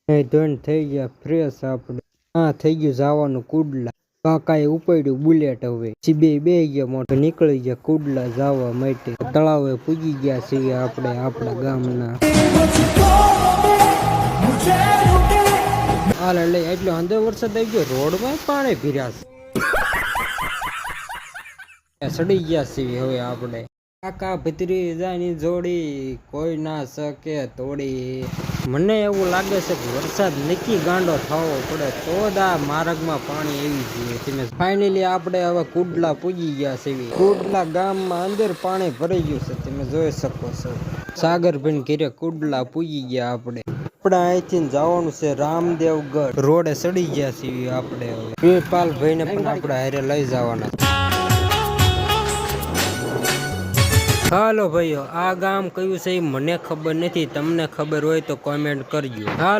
ધોઈને થઈ ગયા ફ્રેશ આપણે. હા થઈ ગયું જવાનું કુડલા. કાકાએ ઉપાડ્યું બુલેટ. હવે સીબે બે ગયા મોટો નીકળી ગયા કુડલા જવા માટે. તળાવે પૂજી ગયા છીએ આપણે આપણા ગામના. હાલ એટલે એટલો અંદર વરસાદ આવી ગયો રોડમાં પાણી ભીર્યા છે. સડી ગયા છીએ હવે આપણે. કાકા ભત્રીજાની જોડી કોઈ ના શકે તોડી. મને એવું લાગે છે કે વરસાદ નક્કી ગાંડો થવો પડે તો જ આ માર્ગમાં પાણી આવી જોઈએ. તમે ફાઇનલી આપણે હવે કુડલા પૂજી ગયા છે. કુડલા ગામમાં અંદર પાણી ભરાઈ ગયું છે તમે જોઈ શકો છો. સાગરભાઈ ઘેરે કુડલા પૂજી ગયા આપણે. અહીંથી જવાનું છે રામદેવગઢ. રોડે ચડી ગયા છીએ આપણે. હવે કૃપાલભાઈ ને પણ આપણે હારે લઈ જવાના. હાલો ભાઈઓ, આ ગામ કયું છે મને ખબર નથી. તમને ખબર હોય તો કોમેન્ટ કરજો. હાલો.